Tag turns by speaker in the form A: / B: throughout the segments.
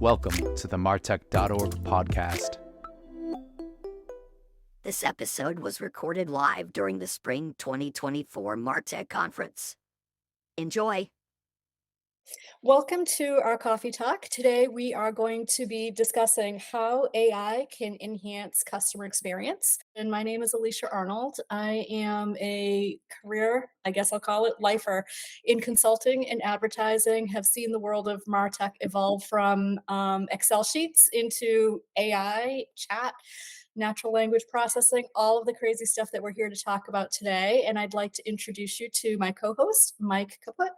A: Welcome to the MarTech.org podcast.
B: This episode was recorded live during the Spring 2024 MarTech Conference. Enjoy!
C: Welcome to our coffee talk. Today we are going to be discussing how AI can enhance customer experience. And my name is Alicia Arnold. I am a career, I guess I'll call it, lifer in consulting and advertising, have seen the world of MarTech evolve from Excel sheets into AI, chat, natural language processing, all of the crazy stuff that we're here to talk about today. And I'd like to introduce you to my co-host, Mike Kaput.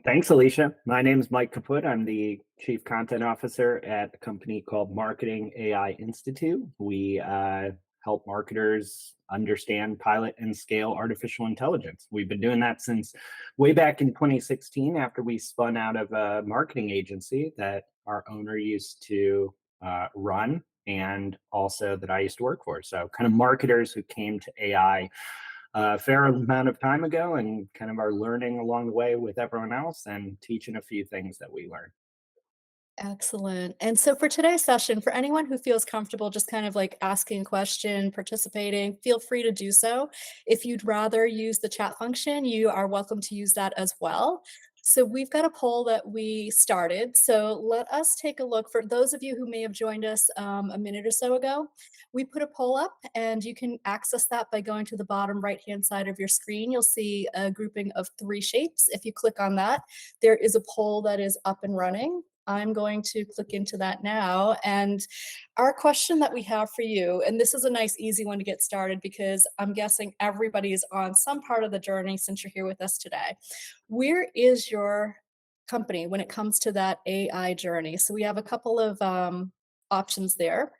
D: Thanks, Alicia. My name is Mike Kaput. I'm the Chief Content Officer at a company called Marketing AI Institute. We help marketers understand, pilot, and scale artificial intelligence. We've been doing that since way back in 2016 after we spun out of a marketing agency that our owner used to run and also that I used to work for. So kind of marketers who came to AI a fair amount of time ago and kind of are learning along the way with everyone else and teaching a few things that we learned.
C: Excellent. And so for today's session, for anyone who feels comfortable just kind of like asking a question, participating, feel free to do so. If you'd rather use the chat function, you are welcome to use that as well. So we've got a poll that we started. So let us take a look. For those of you who may have joined us a minute or so ago, we put a poll up and you can access that by going to the bottom right-hand side of your screen. You'll see a grouping of 3 shapes. If you click on that, there is a poll that is up and running. I'm going to click into that now. And our question that we have for you, and this is a nice, easy one to get started because I'm guessing everybody is on some part of the journey since you're here with us today. Where is your company when it comes to that AI journey? So we have a couple of options there,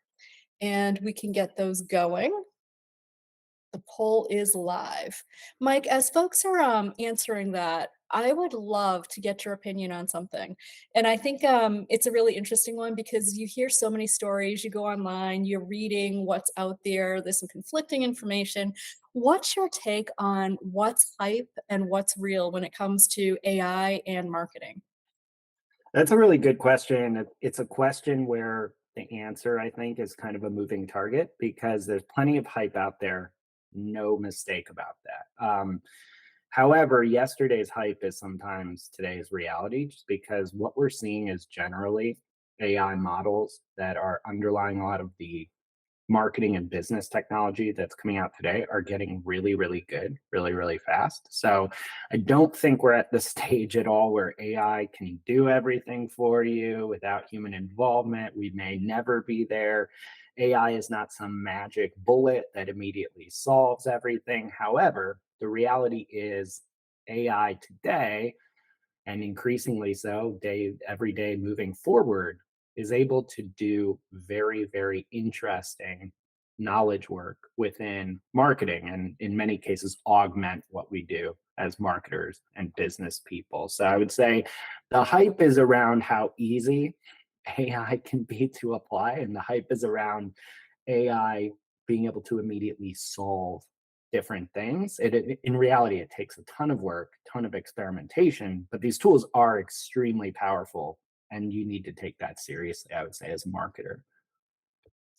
C: and we can get those going. The poll is live. Mike, as folks are answering that, I would love to get your opinion on something. And I think it's a really interesting one because you hear so many stories, you go online, you're reading what's out there, there's some conflicting information. What's your take on what's hype and what's real when it comes to AI and marketing?
D: That's a really good question. It's a question where the answer, I think, is kind of a moving target because there's plenty of hype out there. No mistake about that. However, yesterday's hype is sometimes today's reality, just because what we're seeing is generally AI models that are underlying a lot of the marketing and business technology that's coming out today are getting really, really good, really, really fast. So I don't think we're at the stage at all where AI can do everything for you without human involvement. We may never be there. AI is not some magic bullet that immediately solves everything. However, the reality is AI today, and increasingly so every day moving forward, is able to do very, very interesting knowledge work within marketing and in many cases augment what we do as marketers and business people. So I would say the hype is around how easy AI can be to apply, and the hype is around AI being able to immediately solve different things. In reality, it takes a ton of work, ton of experimentation, but these tools are extremely powerful, and you need to take that seriously, I would say, as a marketer.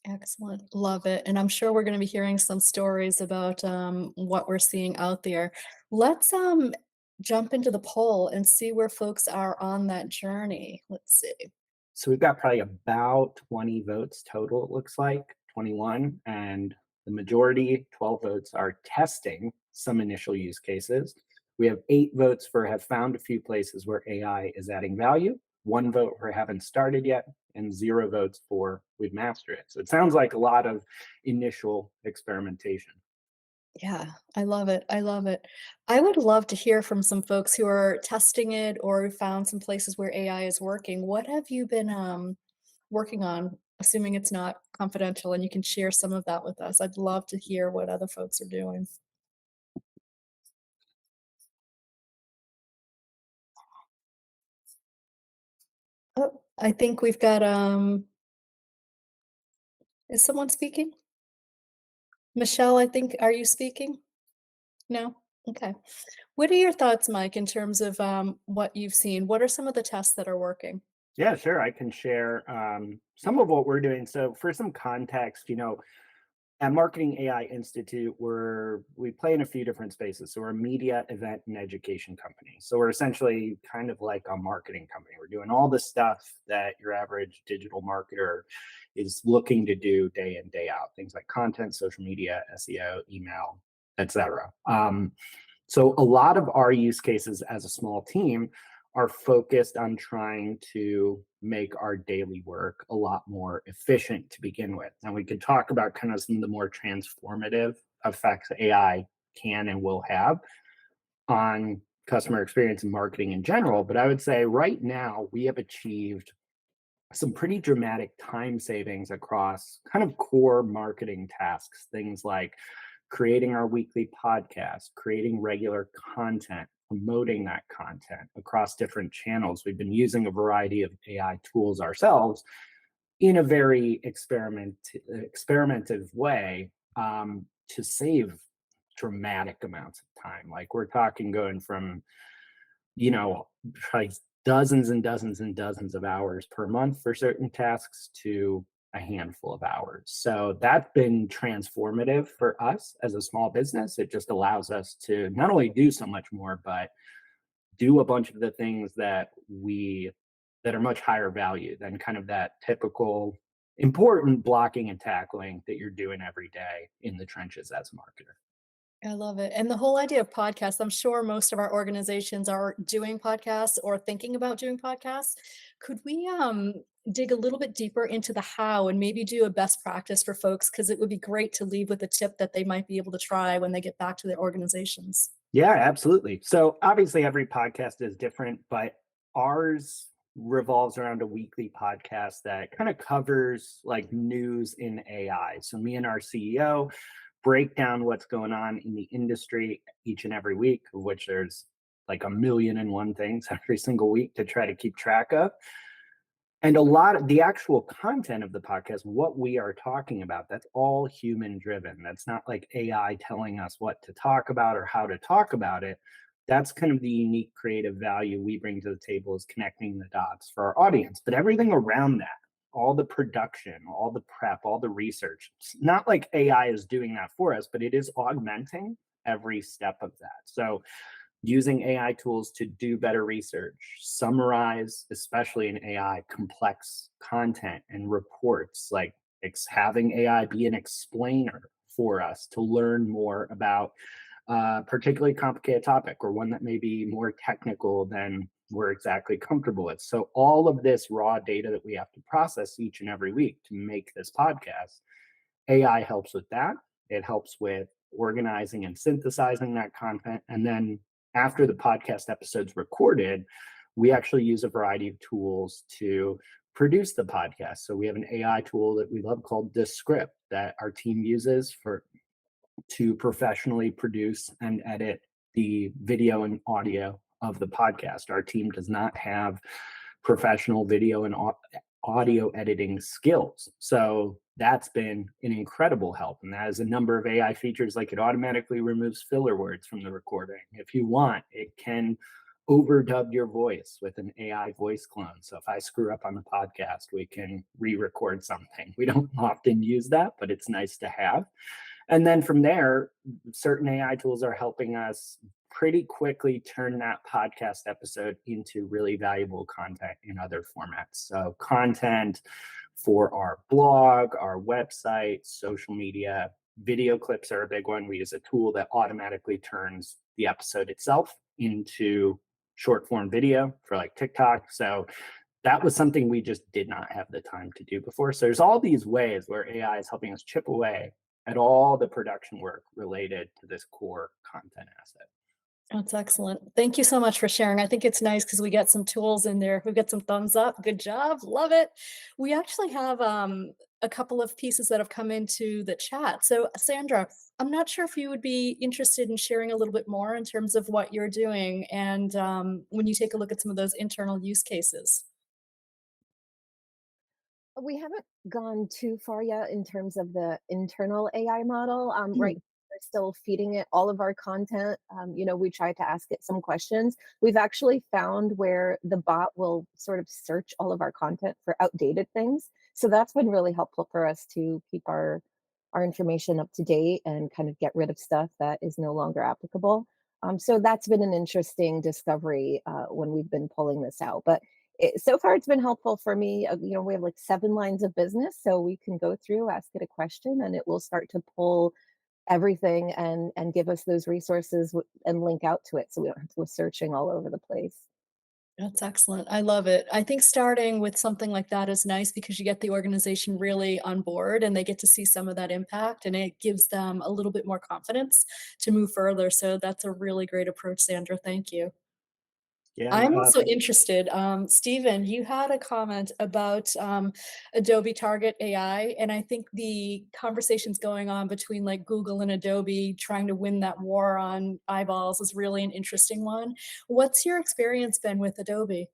C: Excellent. Love it. And I'm sure we're going to be hearing some stories about what we're seeing out there. Let's jump into the poll and see where folks are on that journey. Let's see.
D: So we've got probably about 20 votes total, it looks like, 21, and the majority, 12 votes, are testing some initial use cases. We have 8 votes for have found a few places where AI is adding value, 1 vote for haven't started yet, and 0 votes for we've mastered it. So it sounds like a lot of initial experimentation.
C: Yeah, I love it. I love it. I would love to hear from some folks who are testing it or found some places where AI is working. What have you been working on, assuming it's not confidential and you can share some of that with us? I'd love to hear what other folks are doing. Oh, I think we've got is someone speaking? Michelle, I think, are you speaking? No? Okay. What are your thoughts, Mike, in terms of what you've seen? What are some of the tests that are working?
D: Yeah, sure. I can share some of what we're doing. So, for some context, at Marketing AI Institute, we play in a few different spaces. So we're a media, event, and education company. So we're essentially kind of like a marketing company. We're doing all the stuff that your average digital marketer is looking to do day in, day out. Things like content, social media, SEO, email, etc. So a lot of our use cases as a small team are focused on trying to make our daily work a lot more efficient to begin with. And we could talk about kind of some of the more transformative effects AI can and will have on customer experience and marketing in general. But I would say right now we have achieved some pretty dramatic time savings across kind of core marketing tasks, things like creating our weekly podcast, creating regular content, promoting that content across different channels. We've been using a variety of AI tools ourselves in a very experimentative way to save dramatic amounts of time. Like we're talking going from like dozens and dozens and dozens of hours per month for certain tasks to a handful of hours. So that's been transformative for us as a small business. It just allows us to not only do so much more, but do a bunch of the things that are much higher value than kind of that typical important blocking and tackling that you're doing every day in the trenches as a marketer.
C: I love it. And the whole idea of podcasts, I'm sure most of our organizations are doing podcasts or thinking about doing podcasts. Could we dig a little bit deeper into the how and maybe do a best practice for folks? Because it would be great to leave with a tip that they might be able to try when they get back to their organizations.
D: Yeah, absolutely. So obviously every podcast is different, but ours revolves around a weekly podcast that kind of covers like news in AI. So me and our CEO break down what's going on in the industry each and every week, of which there's like a million and one things every single week to try to keep track of. And a lot of the actual content of the podcast, what we are talking about, that's all human driven. That's not like AI telling us what to talk about or how to talk about it. That's kind of the unique creative value we bring to the table is connecting the dots for our audience. But everything around that, all the production, all the prep, all the research, it's not like AI is doing that for us, but it is augmenting every step of that. So using AI tools to do better research, summarize, especially in AI, complex content and reports, like having AI be an explainer for us to learn more about a particularly complicated topic or one that may be more technical than we're exactly comfortable with. So all of this raw data that we have to process each and every week to make this podcast, AI helps with that. It helps with organizing and synthesizing that content. And then after the podcast episode's recorded, we actually use a variety of tools to produce the podcast. So we have an AI tool that we love called Descript that our team uses for to professionally produce and edit the video and audio of the podcast. Our team does not have professional video and audio editing skills. So that's been an incredible help. And that has a number of AI features, like it automatically removes filler words from the recording. If you want, it can overdub your voice with an AI voice clone. So if I screw up on the podcast, we can re-record something. We don't often use that, but it's nice to have. And then from there, certain AI tools are helping us pretty quickly turn that podcast episode into really valuable content in other formats. So, content for our blog, our website, social media, video clips are a big one. We use a tool that automatically turns the episode itself into short form video for like TikTok. So, that was something we just did not have the time to do before. So there's all these ways where AI is helping us chip away at all the production work related to this core content asset.
C: That's excellent. Thank you so much for sharing. I think it's nice because we get some tools in there. We get some thumbs up. Good job. Love it. We actually have a couple of pieces that have come into the chat. So, Sandra, I'm not sure if you would be interested in sharing a little bit more in terms of what you're doing and when you take a look at some of those internal use cases.
E: We haven't gone too far yet in terms of the internal AI model. Right,
C: Mm,
E: we're still feeding it all of our content. We try to ask it some questions. We've actually found where the bot will sort of search all of our content for outdated things. So that's been really helpful for us to keep our information up to date and kind of get rid of stuff that is no longer applicable. So that's been an interesting discovery when we've been pulling this out. But so far, it's been helpful for me. We have like 7 lines of business, so we can go through, ask it a question, and it will start to pull everything and give us those resources and link out to it, so we don't have to go searching all over the place.
C: That's excellent. I love it. I think starting with something like that is nice because you get the organization really on board and they get to see some of that impact and it gives them a little bit more confidence to move further. So that's a really great approach, Sandra. Thank you.
D: Yeah.
C: I'm also interested, Stephen, you had a comment about Adobe Target AI, and I think the conversations going on between like Google and Adobe trying to win that war on eyeballs is really an interesting one. What's your experience been with Adobe?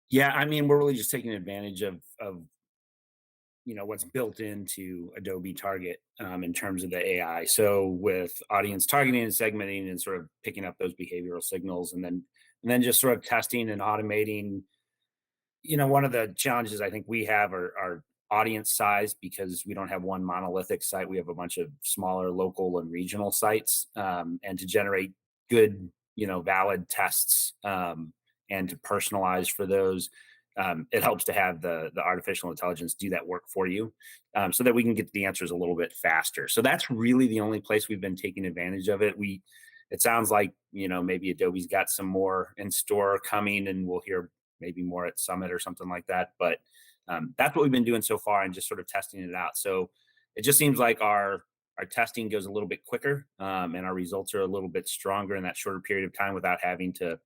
F: Yeah, I mean, we're really just taking advantage of what's built into Adobe Target in terms of the AI. So with audience targeting and segmenting and sort of picking up those behavioral signals, and then just sort of testing and automating. One of the challenges I think we have are audience size because we don't have one monolithic site. We have a bunch of smaller local and regional sites, and to generate good, valid tests, and to personalize for those. It helps to have the artificial intelligence do that work for you, so that we can get the answers a little bit faster. So that's really the only place we've been taking advantage of it. It sounds like maybe Adobe's got some more in store coming, and we'll hear maybe more at Summit or something like that. But that's what we've been doing so far, and just sort of testing it out. So it just seems like our testing goes a little bit quicker, and our results are a little bit stronger in that shorter period of time without having to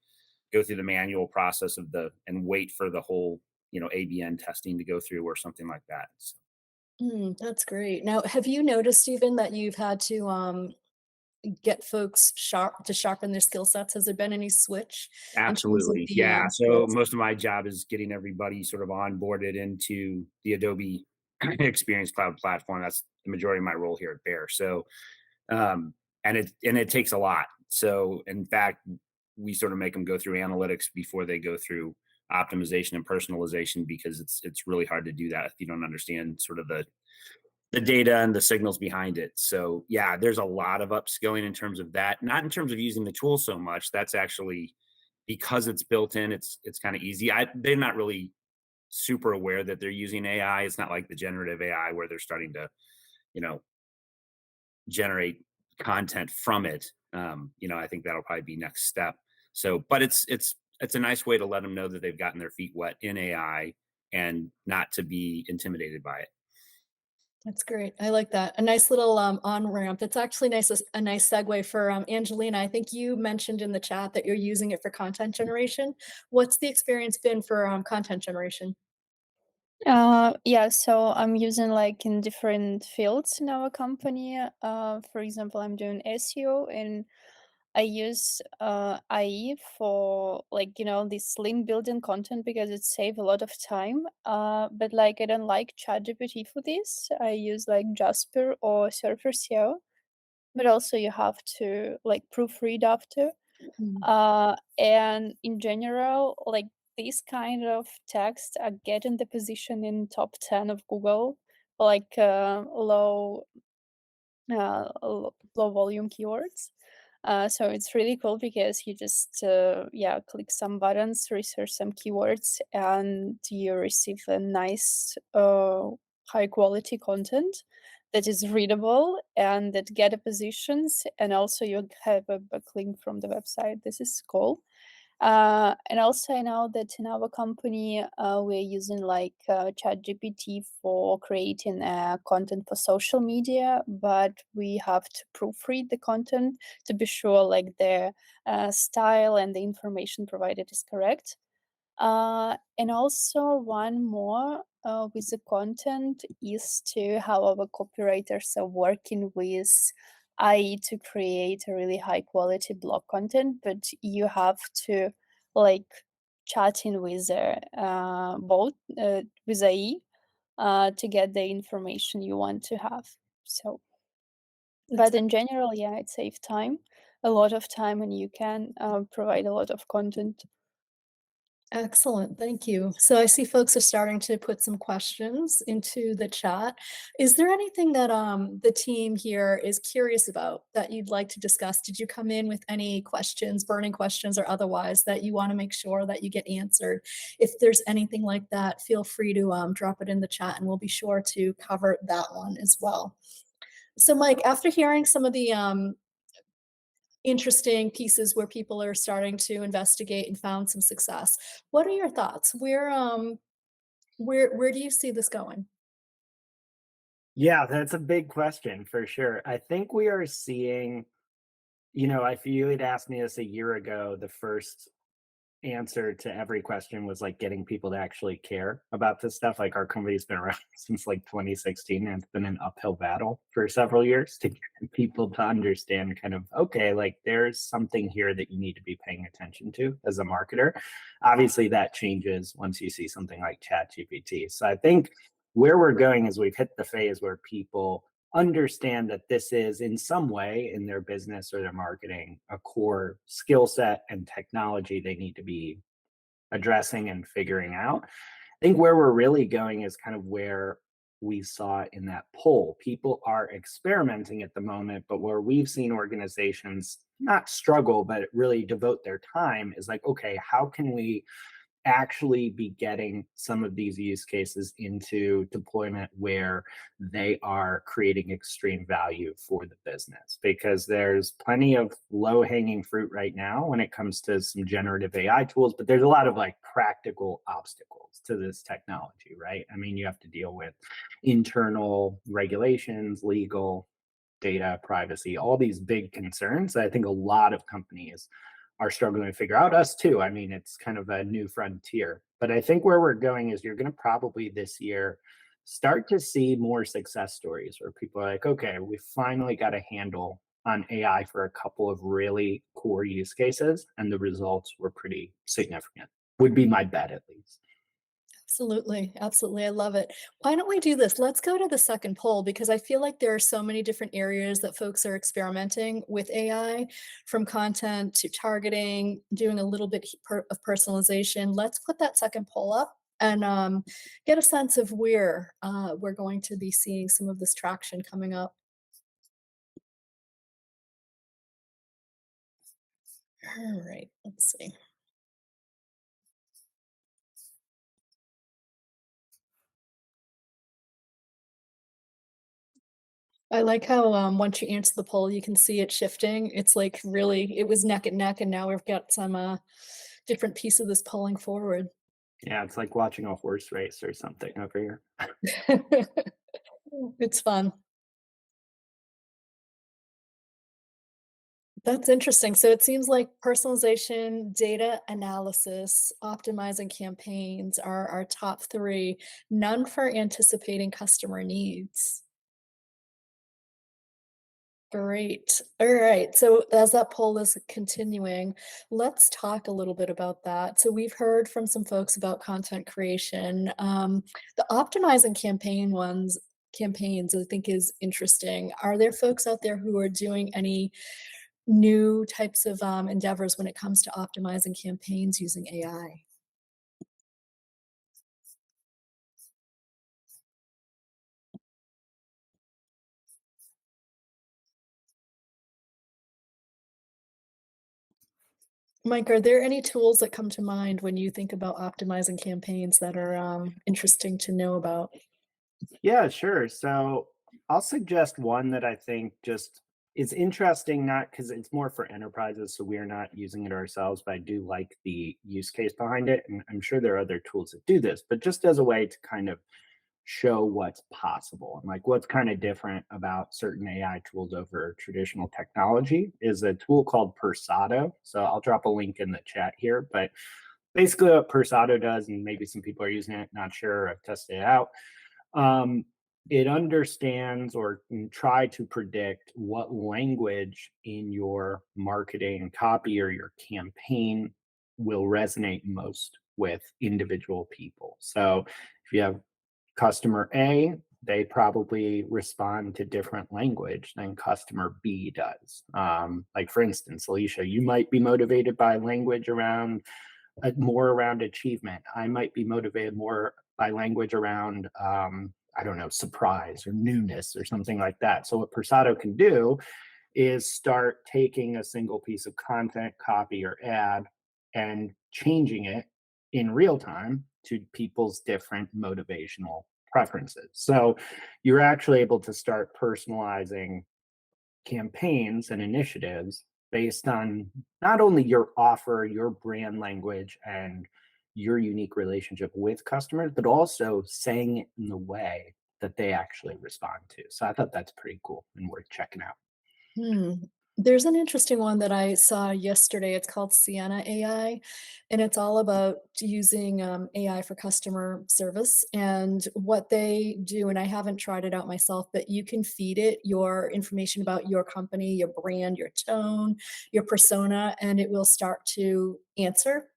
F: go through the manual process and wait for the whole ABN testing to go through or something like that. So,
C: That's great. Now, have you noticed, Stephen, that you've had to get folks to sharpen their skill sets? Has there been any switch in terms of
F: absolutely.
C: the
F: Yeah. So
C: skills?
F: most of my job is getting everybody sort of onboarded into the Adobe Experience Cloud platform. That's the majority of my role here at Bear. So, and it takes a lot. So in fact, we sort of make them go through analytics before they go through optimization and personalization because it's really hard to do that if you don't understand sort of the data and the signals behind it. So yeah, there's a lot of upskilling in terms of that. Not in terms of using the tool so much. That's actually because it's built in. It's kind of easy. They're not really super aware that they're using AI. It's not like the generative AI where they're starting to you know generate content from it. I think that'll probably be next step. So, but it's a nice way to let them know that they've gotten their feet wet in AI and not to be intimidated by it.
C: That's great. I like that. A nice little on-ramp. That's actually a nice segue for Angelina. I think you mentioned in the chat that you're using it for content generation. What's the experience been for content generation?
G: Yeah, so I'm using like in different fields in our company. For example, I'm doing SEO and I use IE for like, this link building content because it saves a lot of time. But like I don't like ChatGPT for this. I use like Jasper or Surfer SEO, but also you have to like proofread after.
C: Mm.
G: And in general, like these kind of texts are getting the position in top 10 of Google, like low volume keywords. So it's really cool because you just click some buttons, research some keywords, and you receive a nice high quality content that is readable and that get a positions, and also you have a backlink from the website. This is cool. And also, I know that in our company, we're using like ChatGPT for creating content for social media, but we have to proofread the content to be sure like the style and the information provided is correct. And also, one more with the content is to how our copywriters are working with AI to create a really high quality blog content, but you have to like chatting with both with AI to get the information you want to have. So But in general, yeah, it saves time, a lot of time, and you can provide a lot of content.
C: Excellent, thank you. So I see folks are starting to put some questions into the chat. Is there anything that the team here is curious about that you'd like to discuss? Did you come in with any questions, burning questions or otherwise, that you want to make sure that you get answered? If there's anything like that, feel free to drop it in the chat and we'll be sure to cover that one as well. So Mike, after hearing some of the interesting pieces where people are starting to investigate and found some success. What are your thoughts? Where do you see this going?
D: Yeah, that's a big question for sure. I think we are seeing, if you had asked me this a year ago, the first answer to every question was like getting people to actually care about this stuff. Like our company's been around since like 2016, and it's been an uphill battle for several years to get people to understand kind of, okay, like there's something here that you need to be paying attention to as a marketer. Obviously that changes once you see something like ChatGPT. So I think where we're going is we've hit the phase where people understand that this is in some way in their business or their marketing a core skill set and technology they need to be addressing and figuring out. I think where we're really going is kind of where we saw in that poll. People are experimenting at the moment, but where we've seen organizations not struggle, but really devote their time is like, okay, how can we actually be getting some of these use cases into deployment where they are creating extreme value for the business? Because there's plenty of low hanging fruit right now when it comes to some generative AI tools, but there's a lot of like practical obstacles to this technology, right? I mean, you have to deal with internal regulations, legal, data, privacy, all these big concerns that I think a lot of companies are struggling to figure out, us too. I mean, it's kind of a new frontier. But I think where we're going is you're going to probably this year start to see more success stories where people are like, okay, we finally got a handle on AI for a couple of really core use cases, and the results were pretty significant, would be my bet at least.
C: Absolutely, absolutely. I love it. Why don't we do this? Let's go to the second poll because I feel like there are so many different areas that folks are experimenting with AI, from content to targeting, doing a little bit of personalization. Let's put that second poll up and get a sense of where we're going to be seeing some of this traction coming up. All right, let's see. I like how, once you answer the poll, you can see it shifting. It's like really it was neck and neck, and now we've got some, different piece of this pulling forward.
D: Yeah, it's like watching a horse race or something over here.
C: It's fun. That's interesting. So it seems like personalization, data analysis, optimizing campaigns are our top 3, none for anticipating customer needs. Great. All right. So as that poll is continuing, let's talk a little bit about that. So we've heard from some folks about content creation. The optimizing campaigns, I think is interesting. Are there folks out there who are doing any new types of endeavors when it comes to optimizing campaigns using AI? Mike, are there any tools that come to mind when you think about optimizing campaigns that are interesting to know about?
D: Yeah, sure. So I'll suggest one that I think just is interesting, not because it's more for enterprises, so we are not using it ourselves, but I do like the use case behind it. And I'm sure there are other tools that do this, but just as a way to kind of show what's possible and like what's kind of different about certain AI tools over traditional technology is a tool called Persado. So I'll drop a link in the chat here, but basically what Persado does, and maybe some people are using it, not sure, I've tested it out. Um, it understands or can try to predict what language in your marketing copy or your campaign will resonate most with individual people. So if you have customer A they probably respond to different language than customer B does. Like for instance, Alicia, you might be motivated by language around more around achievement. I might be motivated more by language around I don't know, surprise or newness or something like that. So what Persado can do is start taking a single piece of content, copy or ad, and changing it in real time to people's different motivational preferences. So you're actually able to start personalizing campaigns and initiatives based on not only your offer, your brand language, and your unique relationship with customers, but also saying it in the way that they actually respond to. So I thought that's pretty cool and worth checking out.
C: Hmm. There's an interesting one that I saw yesterday. It's called Sienna AI, and it's all about using AI for customer service. And what they do, and I haven't tried it out myself, but you can feed it your information about your company, your brand, your tone, your persona, and it will start to answer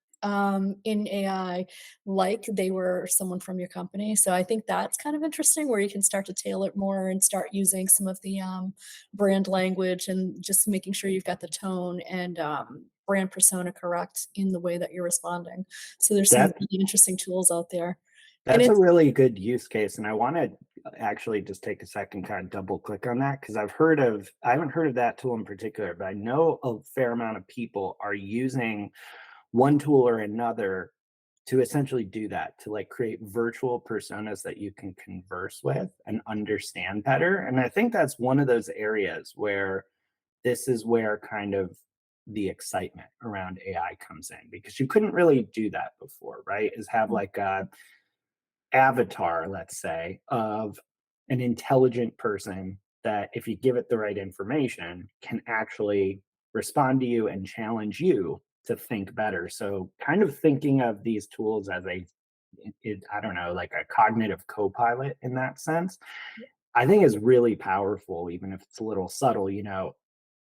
C: in AI like they were someone from your company. So I think that's kind of interesting where you can start to tailor it more and start using some of the brand language and just making sure you've got the tone and brand persona correct in the way that you're responding. So there's some
D: That
C: really interesting tools out there. And
D: that's a
C: it's
D: really good use case, and I want to actually just take a second, kind of double click on that because I haven't heard of that tool in particular, but I know a fair amount of people are using one tool or another to essentially do that, to like create virtual personas that you can converse with and understand better. And I think that's one of those areas where this is where kind of the excitement around AI comes in because you couldn't really do that before, right? Is have like a avatar, let's say, of an intelligent person that if you give it the right information can actually respond to you and challenge you to think better. So kind of thinking of these tools as I don't know, like a cognitive co-pilot in that sense, I think is really powerful, even if it's a little subtle.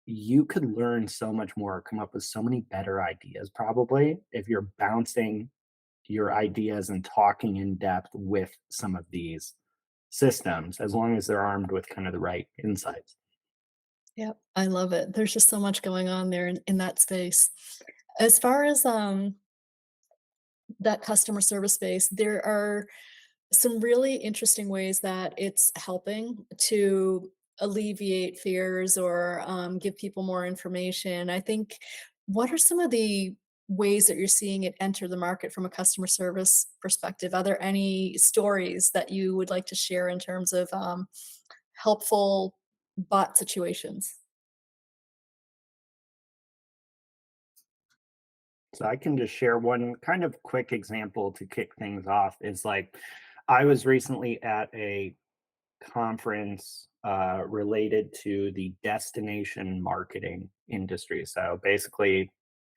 D: You could learn so much more, come up with so many better ideas probably if you're bouncing your ideas and talking in depth with some of these systems, as long as they're armed with kind of the right insights.
C: Yep, I love it. There's just so much going on there in that space. As far as that customer service space, there are some really interesting ways that it's helping to alleviate fears or give people more information. I think, what are some of the ways that you're seeing it enter the market from a customer service perspective? Are there any stories that you would like to share in terms of helpful bot situations?
D: So I can just share one kind of quick example to kick things off is like I was recently at a conference related to the destination marketing industry. So basically,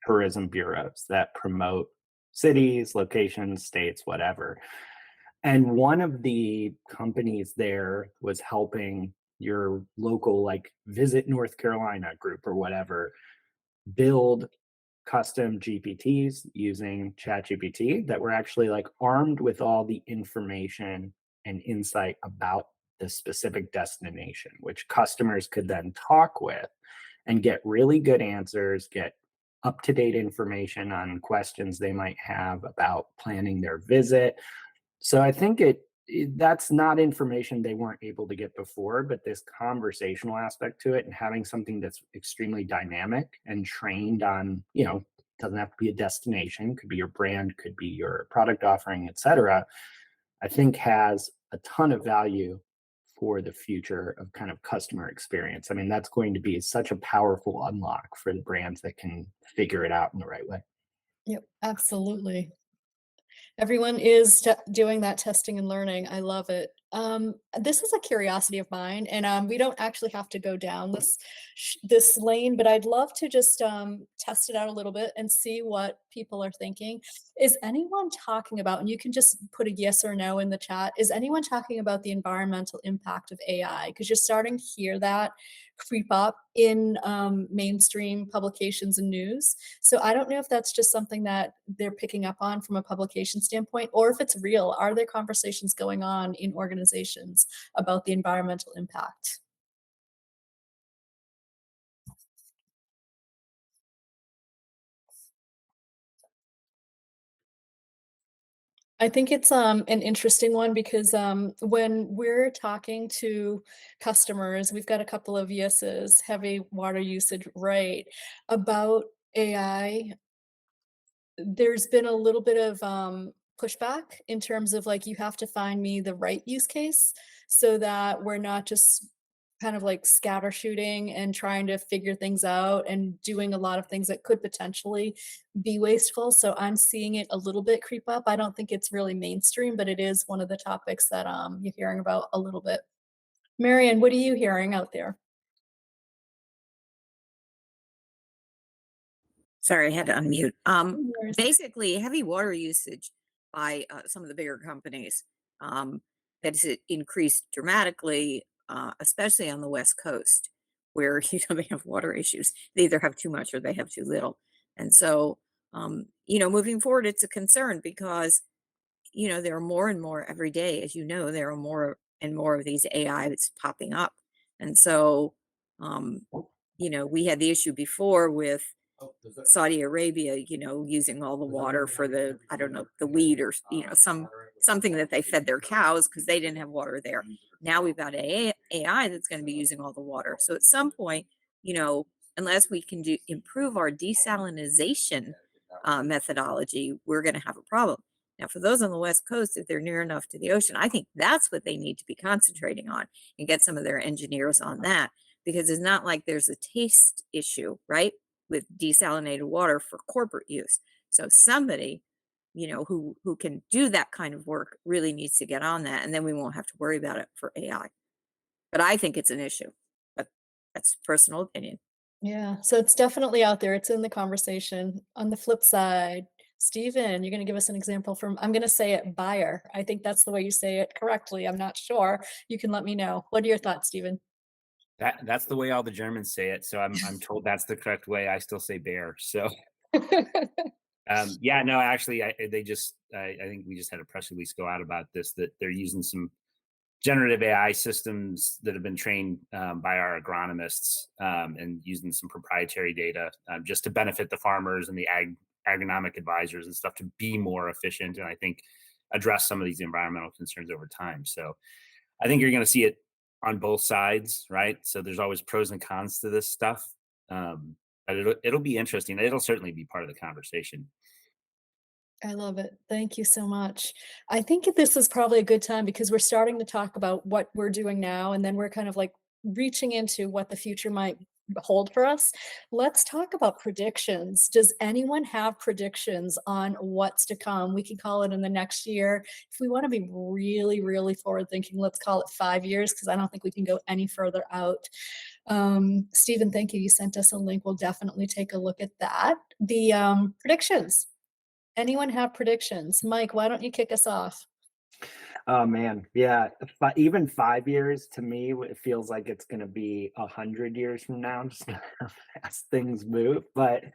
D: tourism bureaus that promote cities, locations, states, whatever. And one of the companies there was helping your local, like Visit North Carolina group or whatever, build custom GPTs using ChatGPT that were actually like armed with all the information and insight about the specific destination, which customers could then talk with and get really good answers, get up to date information on questions they might have about planning their visit. So I think that's not information they weren't able to get before, but this conversational aspect to it and having something that's extremely dynamic and trained on, doesn't have to be a destination, could be your brand, could be your product offering, et cetera, I think has a ton of value for the future of kind of customer experience. I mean, that's going to be such a powerful unlock for the brands that can figure it out in the right way.
C: Yep, absolutely. Everyone is doing that testing and learning. I love it. This is a curiosity of mine, and we don't actually have to go down this lane, but I'd love to just test it out a little bit and see what people are thinking. Is anyone talking about, and you can just put a yes or no in the chat, is anyone talking about the environmental impact of AI? Because you're starting to hear that creep up in mainstream publications and news. So I don't know if that's just something that they're picking up on from a publication standpoint, or if it's real. Are there conversations going on in organizations about the environmental impact? I think it's an interesting one because when we're talking to customers, we've got a couple of yeses, heavy water usage, right, about AI. There's been a little bit of pushback in terms of like, you have to find me the right use case so that we're not just kind of like scatter shooting and trying to figure things out and doing a lot of things that could potentially be wasteful. So I'm seeing it a little bit creep up. I don't think it's really mainstream, but it is one of the topics that you're hearing about a little bit. Marianne, what are you hearing out there?
H: Sorry, I had to unmute.
C: No worries.
H: Basically, heavy water usage by some of the bigger companies um, has increased dramatically, especially on the West Coast, where they have water issues. They either have too much or they have too little, and so moving forward, it's a concern because there are more and more every day. As you know, there are more and more of these AI that's popping up, and so um, we had the issue before with Saudi Arabia, using all the water for the, I don't know, the wheat or, something that they fed their cows because they didn't have water there. Now we've got AI that's going to be using all the water. So at some point, you know, unless we can improve our desalinization methodology, we're going to have a problem. Now, for those on the West Coast, if they're near enough to the ocean, I think that's what they need to be concentrating on and get some of their engineers on that, because it's not like there's a taste issue, right, with desalinated water for corporate use. So somebody, who can do that kind of work really needs to get on that, and then we won't have to worry about it for AI. But I think it's an issue. But that's personal opinion.
C: Yeah, so it's definitely out there. It's in the conversation. On the flip side, Stephen, you're going to give us an example from, I'm going to say it, buyer. I think that's the way you say it correctly. I'm not sure. You can let me know. What are your thoughts, Stephen?
F: That's the way all the Germans say it. So I'm told that's the correct way. I still say bear. So yeah, no, actually, I think we just had a press release go out about this, that they're using some generative AI systems that have been trained by our agronomists and using some proprietary data just to benefit the farmers and the agronomic advisors and stuff to be more efficient, and I think address some of these environmental concerns over time. So I think you're going to see it on both sides, right? So there's always pros and cons to this stuff. But it'll be interesting. It'll certainly be part of the conversation.
C: I love it. Thank you so much. I think this is probably a good time because we're starting to talk about what we're doing now, and then we're kind of like reaching into what the future might hold for us. Let's talk about predictions. Does anyone have predictions on what's to come? We can call it in the next year. If we want to be really, really forward thinking, let's call it 5 years, because I don't think we can go any further out. Stephen, thank you. You sent us a link. We'll definitely take a look at that. The predictions. Anyone have predictions? Mike, why don't you kick us off?
D: Oh man, yeah. But even 5 years to me, it feels like it's going to be 100 years from now, just how fast things move. But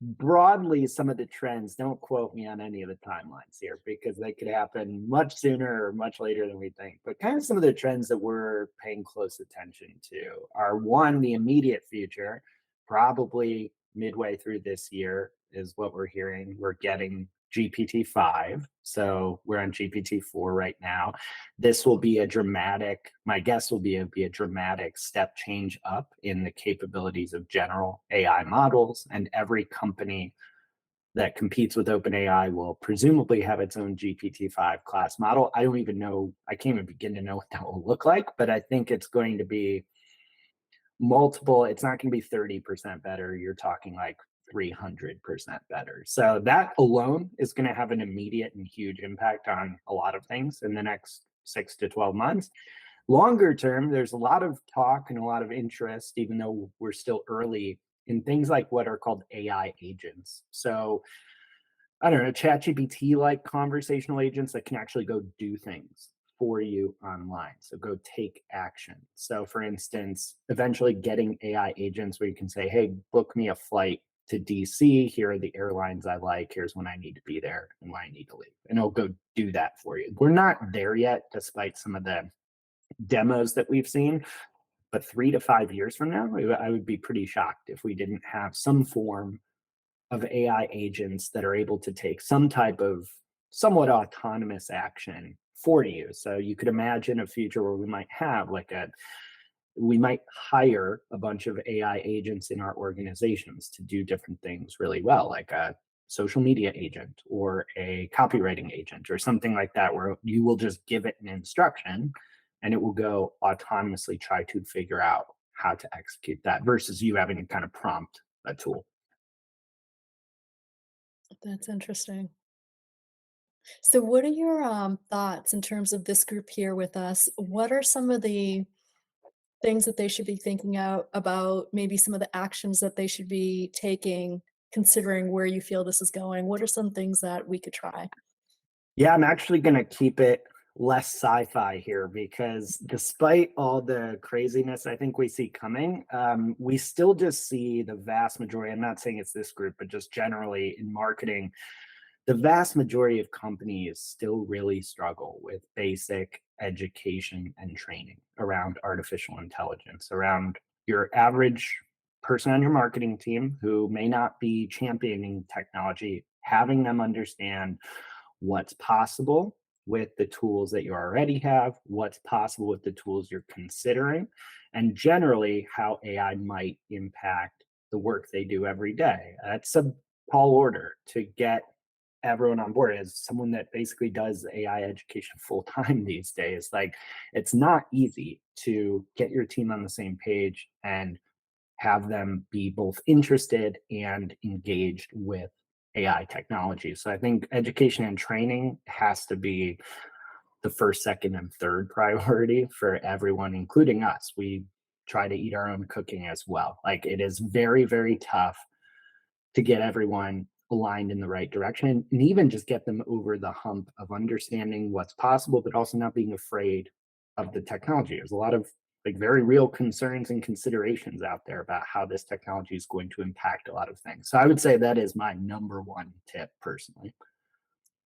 D: broadly, some of the trends, don't quote me on any of the timelines here because they could happen much sooner or much later than we think. But kind of some of the trends that we're paying close attention to are, one, the immediate future, probably midway through this year is what we're hearing. We're getting GPT-5. So we're on GPT-4 right now. This will be a dramatic, my guess will be a dramatic step change up in the capabilities of general AI models. And every company that competes with OpenAI will presumably have its own GPT-5 class model. I don't even know, I can't even begin to know what that will look like, but I think it's going to be multiple, it's not going to be 30% better. You're talking like 300% better. So that alone is going to have an immediate and huge impact on a lot of things in the next 6 to 12 months. Longer term, there's a lot of talk and a lot of interest, even though we're still early, in things like what are called AI agents. So I don't know, ChatGPT like conversational agents that can actually go do things for you online. So go take action. So for instance, eventually getting AI agents where you can say, hey, book me a flight to DC. Here are the airlines I like. Here's when I need to be there and when I need to leave. And it'll go do that for you. We're not there yet, despite some of the demos that we've seen. But 3 to 5 years from now, I would be pretty shocked if we didn't have some form of AI agents that are able to take some type of somewhat autonomous action for you. So you could imagine a future where we might hire a bunch of AI agents in our organizations to do different things really well, like a social media agent or a copywriting agent or something like that, where you will just give it an instruction and it will go autonomously try to figure out how to execute that versus you having to kind of prompt a tool.
C: That's interesting. So what are your thoughts in terms of this group here with us? What are some of the things that they should be thinking out about, maybe some of the actions that they should be taking, considering where you feel this is going? What are some things that we could try?
D: Yeah, I'm actually going to keep it less sci-fi here because despite all the craziness I think we see coming, we still just see the vast majority. I'm not saying it's this group, but just generally in marketing, the vast majority of companies still really struggle with basic education and training around artificial intelligence, around your average person on your marketing team who may not be championing technology, having them understand what's possible with the tools that you already have, what's possible with the tools you're considering, and generally how AI might impact the work they do every day. That's a tall order to get everyone on board. As someone that basically does AI education full time these days, like, it's not easy to get your team on the same page and have them be both interested and engaged with AI technology. So I think education and training has to be the first, second, and third priority for everyone, including us. We try to eat our own cooking as well. Like, it is very, very tough to get everyone aligned in the right direction and even just get them over the hump of understanding what's possible, but also not being afraid of the technology. There's a lot of like very real concerns and considerations out there about how this technology is going to impact a lot of things. So I would say that is my number one tip personally.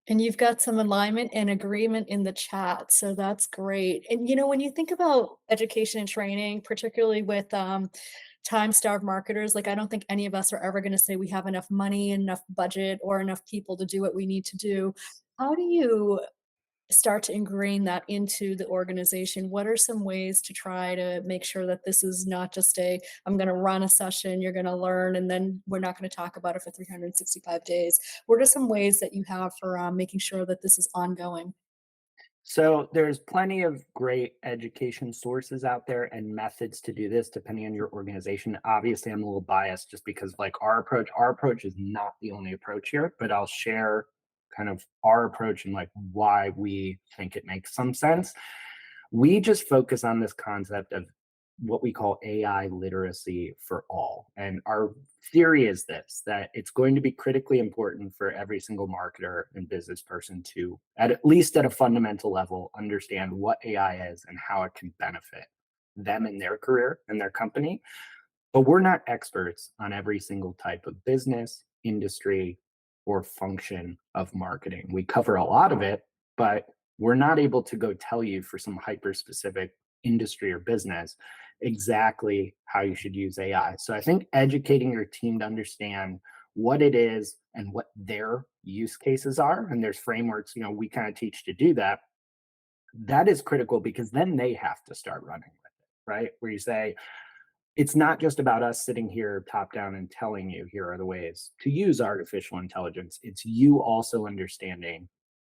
C: And you've got some alignment and agreement in the chat, so that's great. And when you think about education and training, particularly with time-starved marketers, like I don't think any of us are ever going to say we have enough money, enough budget, or enough people to do what we need to do. How do you start to ingrain that into the organization? What are some ways to try to make sure that this is not just I'm going to run a session, you're going to learn, and then we're not going to talk about it for 365 days? What are some ways that you have for making sure that this is ongoing?
D: So there's plenty of great education sources out there and methods to do this depending on your organization. Obviously, I'm a little biased just because like our approach is not the only approach here, but I'll share kind of our approach and like why we think it makes some sense. We just focus on this concept of what we call AI literacy for all. And our theory is this, that it's going to be critically important for every single marketer and business person to, at least at a fundamental level, understand what AI is and how it can benefit them in their career and their company. But we're not experts on every single type of business, industry, or function of marketing. We cover a lot of it, but we're not able to go tell you for some hyper specific industry or business exactly how you should use AI. So I think educating your team to understand what it is and what their use cases are, and there's frameworks, we kind of teach to do that. That is critical because then they have to start running with it, right? Where you say, it's not just about us sitting here top down and telling you here are the ways to use artificial intelligence. It's you also understanding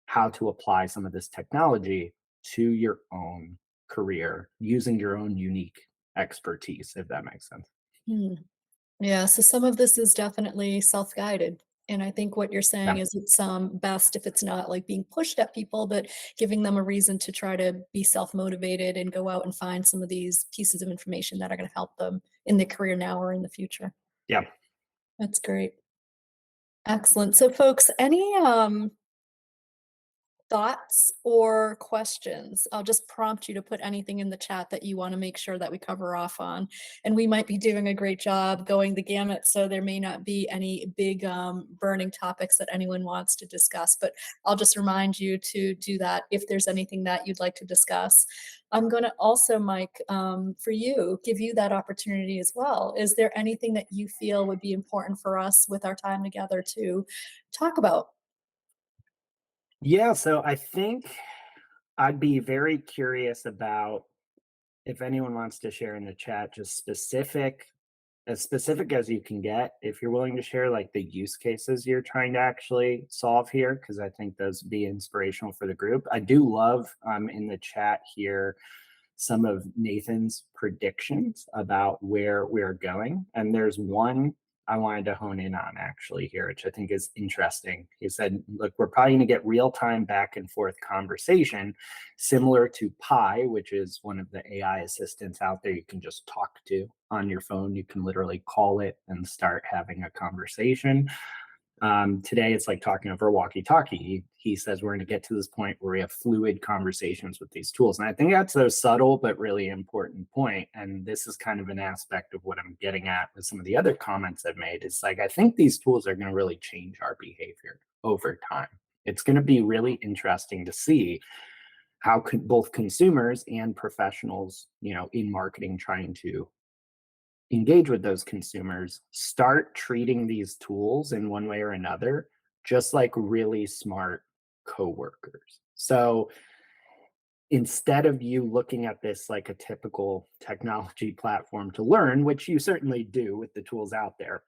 D: how to apply some of this technology to your own career using your own unique expertise, if that makes sense.
C: Hmm. Yeah, so some of this is definitely self-guided. And I think what you're saying
D: Yeah.
C: is it's best if it's not like being pushed at people, but giving them a reason to try to be self-motivated and go out and find some of these pieces of information that are going to help them in their career now or in the future.
D: Yeah.
C: That's great. Excellent. So folks, any thoughts or questions? I'll just prompt you to put anything in the chat that you want to make sure that we cover off on. And we might be doing a great job going the gamut, so there may not be any big burning topics that anyone wants to discuss, but I'll just remind you to do that if there's anything that you'd like to discuss. I'm going to also, Mike, for you, give you that opportunity as well. Is there anything that you feel would be important for us with our time together to talk about?
D: Yeah, so I think I'd be very curious about if anyone wants to share in the chat just as specific as you can get, if you're willing to share like the use cases you're trying to actually solve here, because I think those would be inspirational for the group. I do love in the chat here some of Nathan's predictions about where we're going. And there's one I wanted to hone in on actually here, which I think is interesting. He said, look, we're probably going to get real-time back and forth conversation similar to Pi, which is one of the AI assistants out there you can just talk to on your phone. You can literally call it and start having a conversation. Today, it's like talking over a walkie-talkie. He says we're going to get to this point where we have fluid conversations with these tools. And I think that's a subtle but really important point. And this is kind of an aspect of what I'm getting at with some of the other comments I've made. It's like, I think these tools are going to really change our behavior over time. It's going to be really interesting to see how both consumers and professionals, in marketing trying to engage with those consumers, start treating these tools in one way or another, just like really smart coworkers. So instead of you looking at this like a typical technology platform to learn, which you certainly do with the tools out there,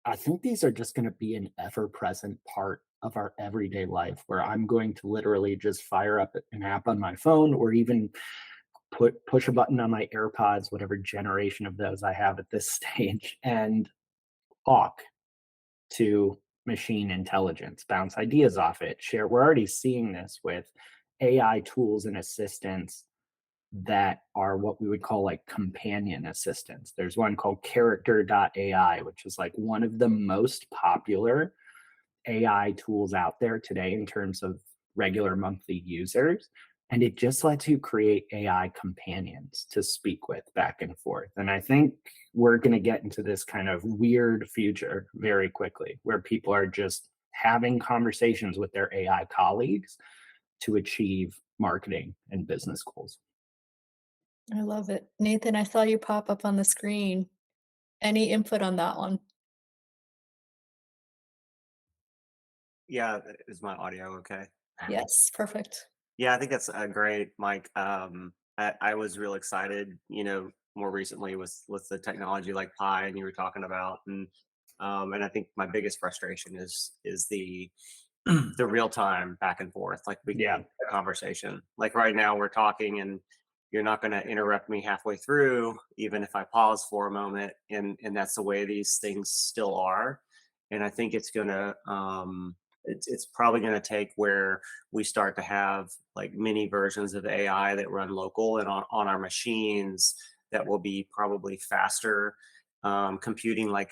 D: I think these are just going to be an ever-present part of our everyday life where I'm going to literally just fire up an app on my phone or even push a button on my AirPods, whatever generation of those I have at this stage, and talk to machine intelligence, bounce ideas off it, share. We're already seeing this with AI tools and assistants that are what we would call like companion assistants. There's one called character.ai, which is like one of the most popular AI tools out there today in terms of regular monthly users. And it just lets you create AI companions to speak with back and forth. And I think we're going to get into this kind of weird future very quickly where people are just having conversations with their AI colleagues to achieve marketing and business goals.
C: I love it. Nathan, I saw you pop up on the screen. Any input on that one?
I: Yeah, is my audio okay?
C: Yes, perfect.
I: Yeah, I think that's great, Mike. I was real excited, more recently with the technology like Pi and you were talking about, and I think my biggest frustration is the the real time back and forth, like we
D: Yeah.
I: a conversation. Like right now we're talking and you're not going to interrupt me halfway through, even if I pause for a moment, and that's the way these things still are. And I think it's probably going to take where we start to have like mini versions of AI that run local and on our machines that will be probably faster computing like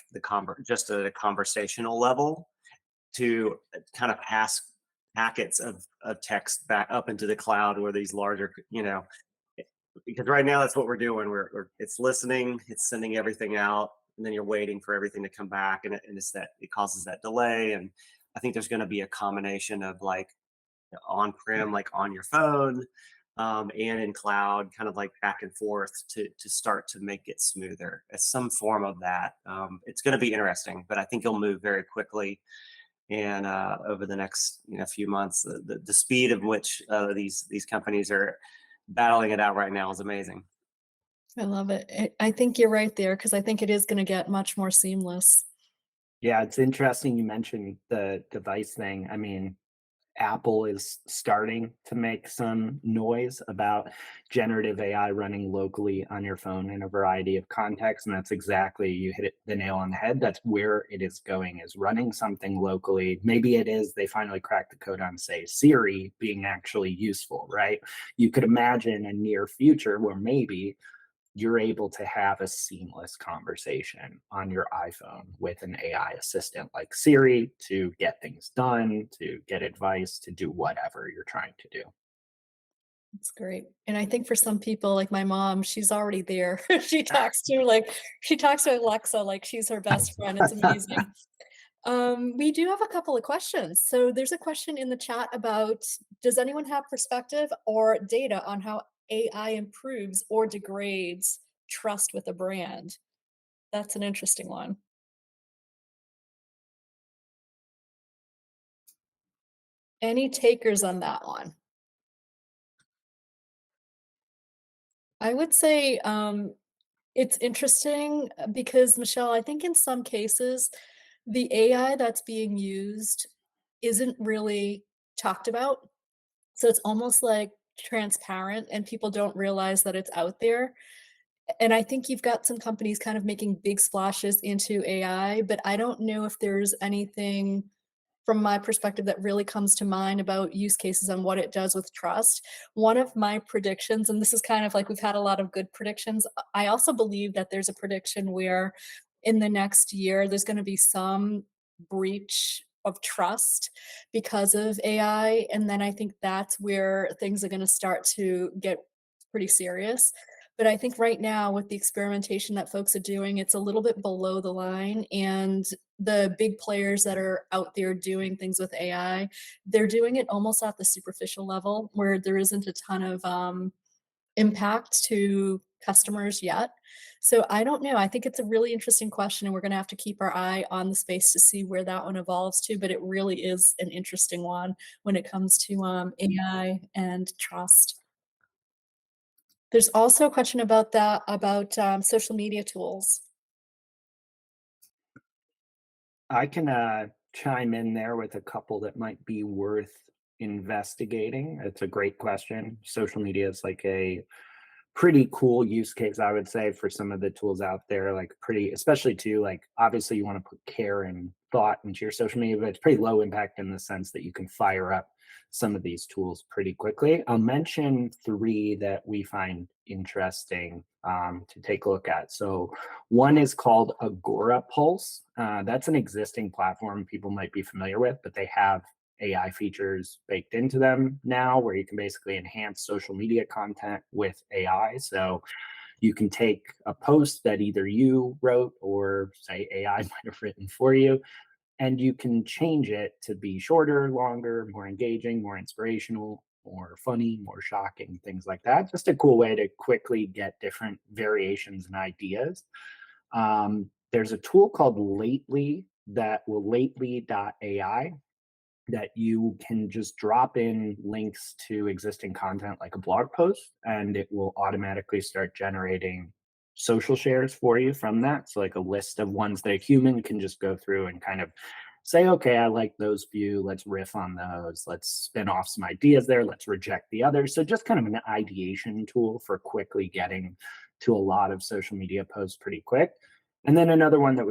I: just at a conversational level to kind of pass packets of text back up into the cloud where these larger, because right now that's what we're doing. It's listening, it's sending everything out, and then you're waiting for everything to come back, and it causes that delay. And I think there's going to be a combination of like on-prem, like on your phone, and in cloud, kind of like back and forth to start to make it smoother. It's some form of that. It's going to be interesting, but I think it'll move very quickly. And over the next few months, the speed of which these companies are battling it out right now is amazing.
C: I love it. I think you're right there because I think it is going to get much more seamless.
D: Yeah, it's interesting you mentioned the device thing. I mean, Apple is starting to make some noise about generative AI running locally on your phone in a variety of contexts. And that's exactly, you hit the nail on the head. That's where it is going, is running something locally. Maybe it is, they finally cracked the code on, say, Siri being actually useful, right? You could imagine a near future where maybe you're able to have a seamless conversation on your iPhone with an AI assistant like Siri to get things done, to get advice, to do whatever you're trying to do.
C: That's great. And I think for some people, like my mom, she's already there. She talks to Alexa like she's her best friend. It's amazing. We do have a couple of questions. So there's a question in the chat about, does anyone have perspective or data on how AI improves or degrades trust with a brand? That's an interesting one. Any takers on that one? I would say it's interesting because, Michelle, I think in some cases, the AI that's being used isn't really talked about. So it's almost like transparent and people don't realize that it's out there. And I think you've got some companies kind of making big splashes into AI, but I don't know if there's anything from my perspective that really comes to mind about use cases and what it does with trust. One of my predictions, and this is kind of like we've had a lot of good predictions, I also believe that there's a prediction where in the next year there's going to be some breach of trust because of AI. And then I think that's where things are going to start to get pretty serious. But I think right now, with the experimentation that folks are doing, it's a little bit below the line. And the big players that are out there doing things with AI, they're doing it almost at the superficial level where there isn't a ton of impact to customers yet. So I don't know. I think it's a really interesting question, and we're going to have to keep our eye on the space to see where that one evolves to. But it really is an interesting one when it comes to AI and trust. There's also a question about that, about social media tools.
D: I can chime in there with a couple that might be worth investigating. It's a great question. Social media is like a pretty cool use case, I would say, for some of the tools out there. Like pretty, especially too, like obviously you want to put care and thought into your social media, but it's pretty low impact in the sense that you can fire up some of these tools pretty quickly. I'll mention three that we find interesting to take a look at. So one is called Agora Pulse. That's an existing platform people might be familiar with, but they have AI features baked into them now where you can basically enhance social media content with AI. So you can take a post that either you wrote or say AI might have written for you, and you can change it to be shorter, longer, more engaging, more inspirational, more funny, more shocking, things like that. Just a cool way to quickly get different variations and ideas. There's a tool called Lately.ai that you can just drop in links to existing content like a blog post, and it will automatically start generating social shares for you from that. So like a list of ones that a human can just go through and kind of say, okay, I like those few, let's riff on those, let's spin off some ideas there, let's reject the others. So just kind of an ideation tool for quickly getting to a lot of social media posts pretty quick. And then another one that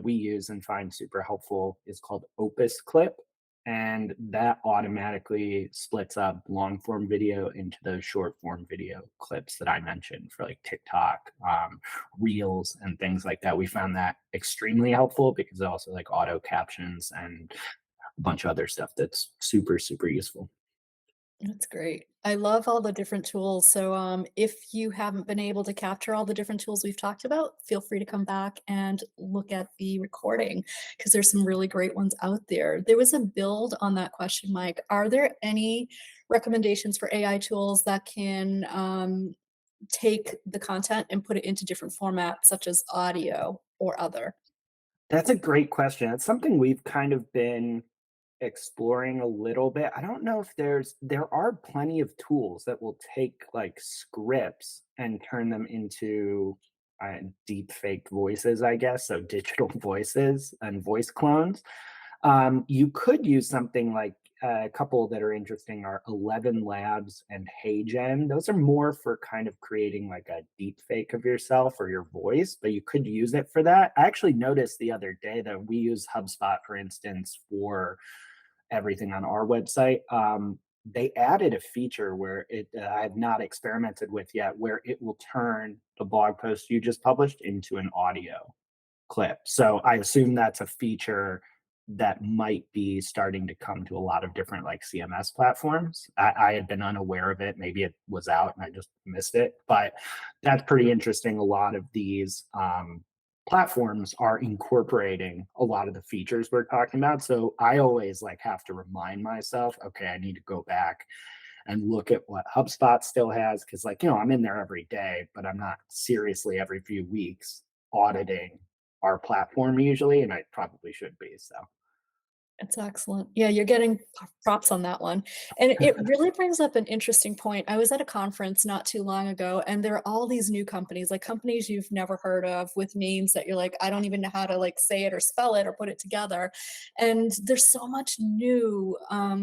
D: we use and find super helpful is called Opus Clip, and that automatically splits up long form video into those short form video clips that I mentioned for like TikTok, Reels, and things like that. We found that extremely helpful because it also like auto captions and a bunch of other stuff that's super, super useful.
C: That's great. I love all the different tools. So if you haven't been able to capture all the different tools we've talked about, feel free to come back and look at the recording because there's some really great ones out there. There was a build on that question, Mike. Are there any recommendations for AI tools that can take the content and put it into different formats, such as audio or other?
D: That's a great question. It's something we've kind of been exploring a little bit. I don't know if there are plenty of tools that will take like scripts and turn them into deep fake voices, I guess, so digital voices and voice clones. You could use something like a couple that are interesting are 11 Labs and HeyGen. Those are more for kind of creating like a deep fake of yourself or your voice, but you could use it for that. I actually noticed the other day that we use HubSpot, for instance, for everything on our website. they added a feature where I have not experimented with yet, where it will turn the blog post you just published into an audio clip. So I assume that's a feature that might be starting to come to a lot of different like CMS platforms. I had been unaware of it. Maybe it was out and I just missed it, but that's pretty interesting. A lot of these platforms are incorporating a lot of the features we're talking about. So I always like have to remind myself, okay, I need to go back and look at what HubSpot still has. Cause like, I'm in there every day, but I'm not seriously every few weeks auditing our platform usually, and I probably should be. So
C: It's excellent. Yeah, you're getting props on that one. And it really brings up an interesting point. I was at a conference not too long ago, and there are all these new companies, like companies you've never heard of with names that you're like, I don't even know how to like say it or spell it or put it together. And there's so much new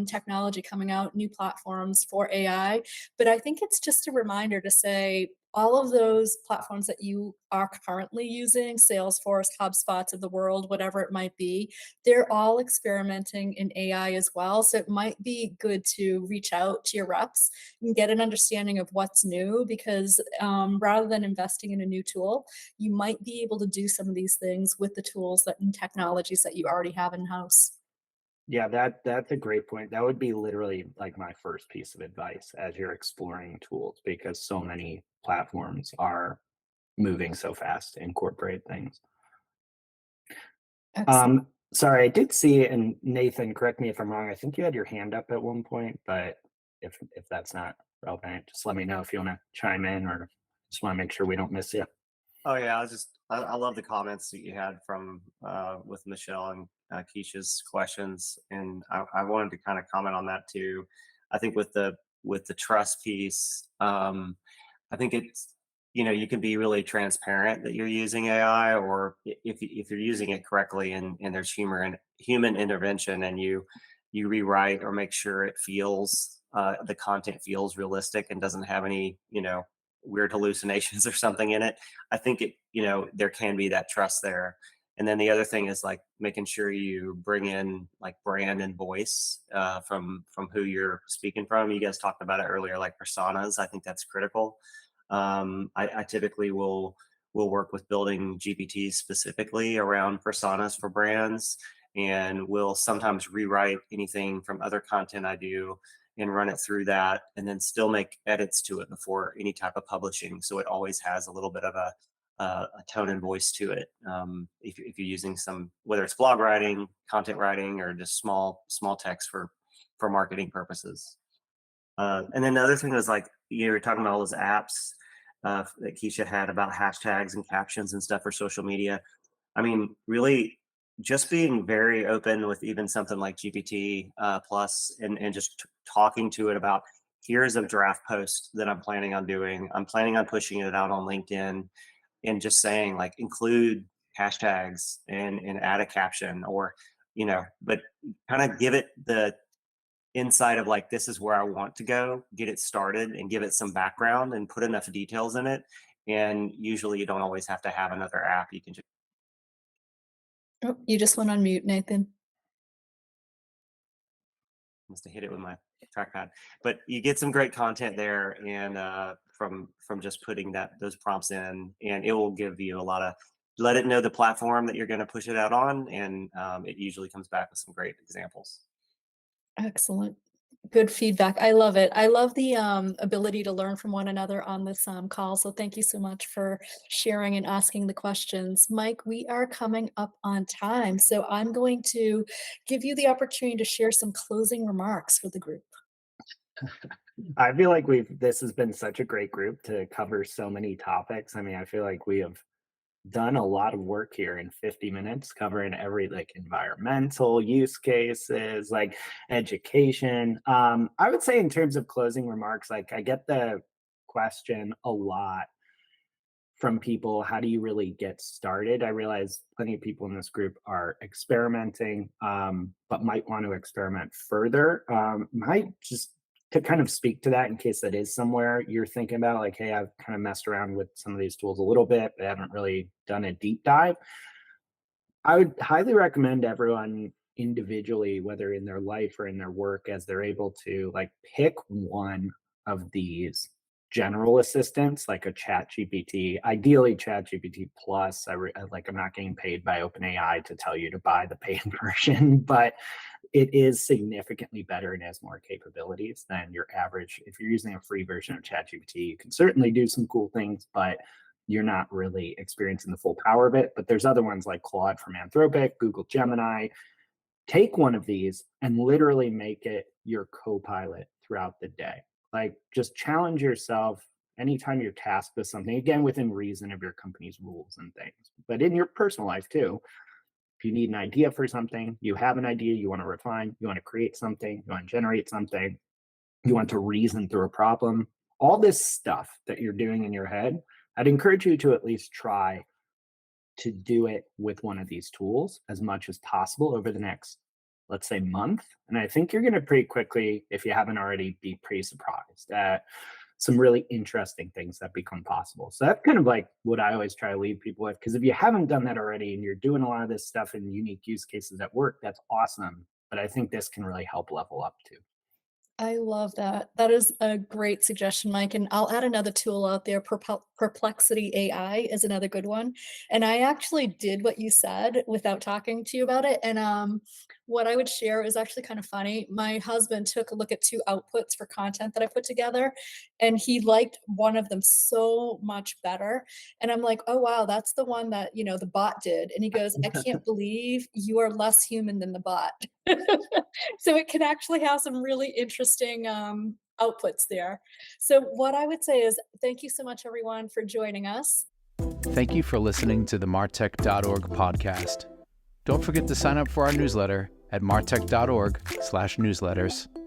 C: technology coming out, new platforms for AI. But I think it's just a reminder to say, all of those platforms that you are currently using, Salesforce, HubSpots of the world, whatever it might be, they're all experimenting in AI as well. So it might be good to reach out to your reps and get an understanding of what's new, because rather than investing in a new tool, you might be able to do some of these things with the tools and technologies that you already have in house.
D: yeah, that's a great point. That would be literally like my first piece of advice as you're exploring tools, because so many platforms are moving so fast to incorporate things.
C: Excellent.
D: Sorry, I did see, and Nathan, correct me if I'm wrong, I think you had your hand up at one point, but if that's not relevant, just let me know if you want to chime in, or just want to make sure we don't miss you.
I: Oh yeah, I love the comments that you had from with Michelle and Keisha's questions, and I wanted to kind of comment on that too. I think with the trust piece, I think it's, you can be really transparent that you're using AI, or if you're using it correctly, and there's human intervention, and you rewrite or make sure it feels the content feels realistic and doesn't have any weird hallucinations or something in it. I think there can be that trust there. And then the other thing is like making sure you bring in like brand and voice from who you're speaking from. You guys talked about it earlier, like personas. I think that's critical. I typically will work with building GPTs specifically around personas for brands, and will sometimes rewrite anything from other content I do and run it through that, and then still make edits to it before any type of publishing. So it always has a little bit of a tone and voice to it. If you're using whether it's blog writing, content writing, or just small text for marketing purposes. And then the other thing was like, you were talking about all those apps that Keisha had about hashtags and captions and stuff for social media. I mean, really, just being very open with even something like GPT plus, and just talking to it about, here's a draft post that I'm planning on doing. I'm planning on pushing it out on LinkedIn, and just saying like, include hashtags and add a caption, or but kind of give it the insight of like, this is where I want to go, get it started, and give it some background and put enough details in it. And usually you don't always have to have another app. You can just
C: Oh, you just went on mute, Nathan.
I: must have hit it with my trackpad, but you get some great content there, and from just putting those prompts in, and it will give you a lot of, let it know the platform that you're going to push it out on, and it usually comes back with some great examples.
C: Excellent. Good feedback. I love it. I love the ability to learn from one another on this call. So thank you so much for sharing and asking the questions. Mike, we are coming up on time. So I'm going to give you the opportunity to share some closing remarks for the group.
D: I feel like this has been such a great group to cover so many topics. I mean, I feel like we have done a lot of work here in 50 minutes, covering every like environmental use cases, like education. I would say in terms of closing remarks, like I get the question a lot from people, how do you really get started? I realize plenty of people in this group are experimenting, but might want to experiment further. Might just to kind of speak to that, in case that is somewhere you're thinking about, like, hey, I've kind of messed around with some of these tools a little bit, but I haven't really done a deep dive. I would highly recommend everyone individually, whether in their life or in their work, as they're able to like pick one of these general assistants, like a chat GPT, ideally chat GPT plus. I'm not getting paid by OpenAI to tell you to buy the paid version, but it is significantly better and has more capabilities than your average. If you're using a free version of ChatGPT, you can certainly do some cool things, but you're not really experiencing the full power of it. But there's other ones like Claude from Anthropic, Google Gemini. Take one of these and literally make it your co-pilot throughout the day. Like, just challenge yourself anytime you're tasked with something, again, within reason of your company's rules and things, but in your personal life too. If you need an idea for something, you have an idea, you want to refine, you want to create something, you want to generate something, you want to reason through a problem, all this stuff that you're doing in your head, I'd encourage you to at least try to do it with one of these tools as much as possible over the next, let's say, month. And I think you're going to pretty quickly, if you haven't already, be pretty surprised at some really interesting things that become possible. So that's kind of like what I always try to leave people with, because if you haven't done that already and you're doing a lot of this stuff in unique use cases at work, that's awesome. But I think this can really help level up too.
C: I love that. That is a great suggestion, Mike. And I'll add another tool out there. Perplexity AI is another good one. And I actually did what you said without talking to you about it. And what I would share is actually kind of funny. My husband took a look at 2 outputs for content that I put together, and he liked one of them so much better. And I'm like, oh, wow, that's the one that, the bot did. And he goes, I can't believe you are less human than the bot. So it can actually have some really interesting outputs there. So what I would say is thank you so much, everyone, for joining us.
A: Thank you for listening to the MarTech.org podcast. Don't forget to sign up for our newsletter at martech.org/newsletters.